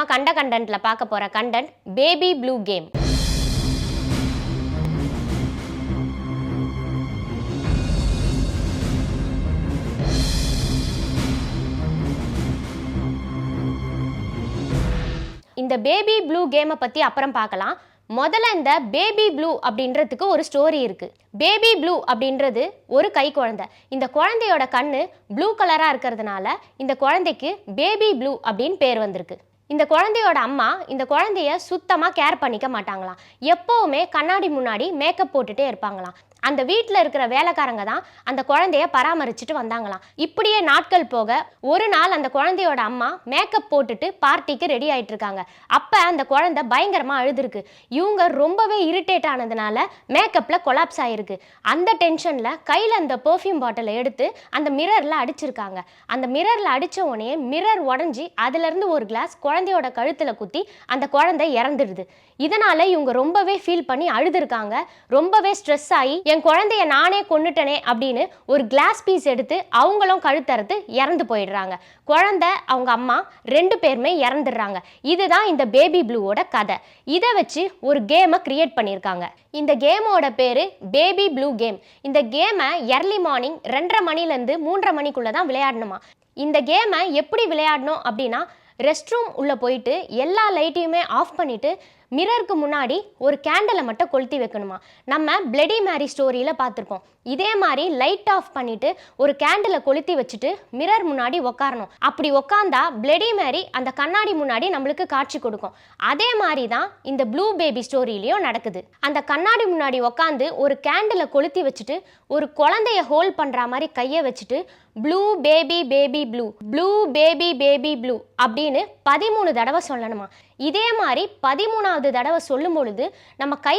நம்ம கண்டென்ட்ல பார்க்க போற கண்டென்ட் பேபி ப்ளூ கேம். இந்த பேபி ப்ளூ கேமை பத்தி அப்புறம் பார்க்கலாம். முதல்ல இந்த பேபி ப்ளூ அப்படின்றதுக்கு ஒரு ஸ்டோரி இருக்கு. பேபி ப்ளூ அப்படின்றது ஒரு கை குழந்தை. இந்த குழந்தையோட கண்ணு ப்ளூ கலரா இருக்கிறதுனால இந்த குழந்தைக்கு பேபி ப்ளூ அப்படின்னு பேர் வந்திருக்கு. இந்த குழந்தையோட அம்மா இந்த குழந்தைய சுத்தமாக கேர் பண்ணிக்க மாட்டாங்களாம். எப்போவுமே கண்ணாடி முன்னாடி மேக்கப் போட்டுட்டே இருப்பாங்களாம். அந்த வீட்டில் இருக்கிற வேலைக்காரங்க தான் அந்த குழந்தைய பராமரிச்சுட்டு வந்தாங்களாம். இப்படியே நாட்கள் போக ஒரு நாள் அந்த குழந்தையோட அம்மா மேக்கப் போட்டுட்டு பார்ட்டிக்கு ரெடி ஆகிட்டு இருக்காங்க. அப்போ அந்த குழந்தை பயங்கரமாக அழுதுருக்கு. இவங்க ரொம்பவே இரிட்டேட் ஆனதுனால மேக்கப்பில் கொலாப்ஸ் ஆகிருக்கு. அந்த டென்ஷனில் கையில் அந்த பெர்ஃப்யூம் பாட்டிலை எடுத்து அந்த மிரரில் அடிச்சிருக்காங்க. அந்த மிரரில் அடித்த உடனே மிரர் உடஞ்சி அதுலேருந்து ஒரு கிளாஸ் குழந்தையோட கழுத்தில் குத்தி அந்த குழந்தை இறந்துடுது. இதனால இவங்க ரொம்பவே ஃபீல் பண்ணி அழுதுருக்காங்க. ரொம்பவே ஸ்ட்ரெஸ் ஆகி என் குழந்தைய நானே கொன்னுட்டனே அப்படின்னு ஒரு கிளாஸ் பீஸ் எடுத்து அவங்களும் கழுத்தறுத்து இறந்து போயிடுறாங்க. குழந்தை அவங்க அம்மா 2 பேருமே இறந்துடுறாங்க. இதுதான் இந்த பேபி ப்ளூவோட கதை. இதை வச்சு ஒரு கேமை கிரியேட் பண்ணியிருக்காங்க. இந்த கேமோட பேரு பேபி ப்ளூ கேம். இந்த கேமை எர்லி மார்னிங் 2:30 மணிலேருந்து 3:30 மணிக்குள்ளே தான் விளையாடணுமா. இந்த கேமை எப்படி விளையாடணும் அப்படின்னா, ரெஸ்ட் ரூம் உள்ளே போயிட்டு எல்லா லைட்டையுமே ஆஃப் பண்ணிவிட்டு மிரருக்கு முன்னாடி ஒரு கேண்டலை மட்டும் கொளுத்தி வைக்கணுமா. நம்ம பிளடி மேரி ஸ்டோரியில் பார்த்துருப்போம். இதே மாதிரி லைட் ஆஃப் பண்ணிவிட்டு ஒரு கேண்டலை கொளுத்தி வச்சுட்டு மிரர் முன்னாடி உட்காரணும். அப்படி உட்காந்தா பிளடி மேரி அந்த கண்ணாடி முன்னாடி நம்மளுக்கு காட்சி கொடுக்கும். அதே மாதிரி தான் இந்த ப்ளூ பேபி ஸ்டோரியிலையும் நடக்குது. அந்த கண்ணாடி முன்னாடி உட்காந்து ஒரு கேண்டலை கொளுத்தி வச்சுட்டு ஒரு குழந்தைய ஹோல்ட் பண்ணுற மாதிரி கையை வச்சுட்டு blue baby baby blue, blue baby baby blue அப்படின்னு 13 தடவை சொல்லணுமா. இதே மாதிரி 13வது தடவை சொல்லும் பொழுது நம்ம கை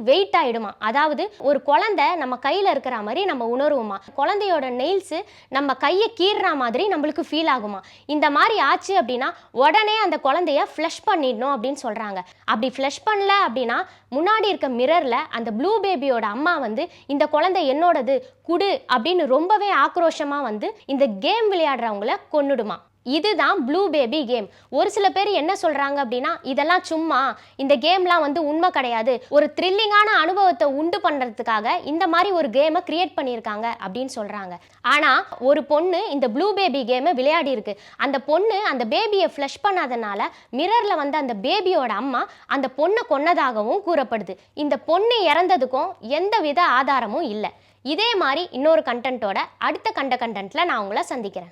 வெயிட் ஆகிடுமா. அதாவது ஒரு குழந்தை நம்ம கையில் இருக்கிற மாதிரி நம்ம உணர்வுமா. குழந்தையோட நெயில்ஸு நம்ம கையை கீறுற மாதிரி நம்மளுக்கு ஃபீல் ஆகுமா. இந்த மாதிரி ஆச்சு அப்படின்னா உடனே அந்த குழந்தைய ஃப்ளஷ் பண்ணிடணும் அப்படின்னு சொல்கிறாங்க. அப்படி ஃப்ளஷ் பண்ணல அப்படின்னா முன்னாடி இருக்க மிரரில் அந்த ப்ளூ பேபியோட அம்மா இந்த குழந்தை என்னோடது குடு அப்படின்னு ரொம்பவே ஆக்ரோஷமாக இந்த கேம் விளையாடுறவங்கள கொன்னுடுமா. இதுதான் ப்ளூ பேபி கேம். ஒரு சில பேர் என்ன சொல்றாங்க அப்படின்னா, இதெல்லாம் சும்மா, இந்த கேம்லாம் உண்மை கிடையாது, ஒரு த்ரில்லிங்கான அனுபவத்தை உண்டு பண்றதுக்காக இந்த மாதிரி ஒரு கேமை கிரியேட் பண்ணியிருக்காங்க அப்படின்னு சொல்றாங்க. ஆனா ஒரு பொண்ணு இந்த ப்ளூ பேபி கேமை விளையாடி இருக்கு. அந்த பொண்ணு அந்த பேபியை ஃப்ளஷ் பண்ணாதனால மிரர்ல அந்த பேபியோட அம்மா அந்த பொண்ணை கொன்னதாகவும் கூறப்படுது. இந்த பொண்ணு இறந்ததுக்கும் எந்தவித ஆதாரமும் இல்லை. இதே மாதிரி இன்னொரு கண்டென்ட்டோட அடுத்த கண்டென்ட்ல நான் உங்களை சந்திக்கிறேன்.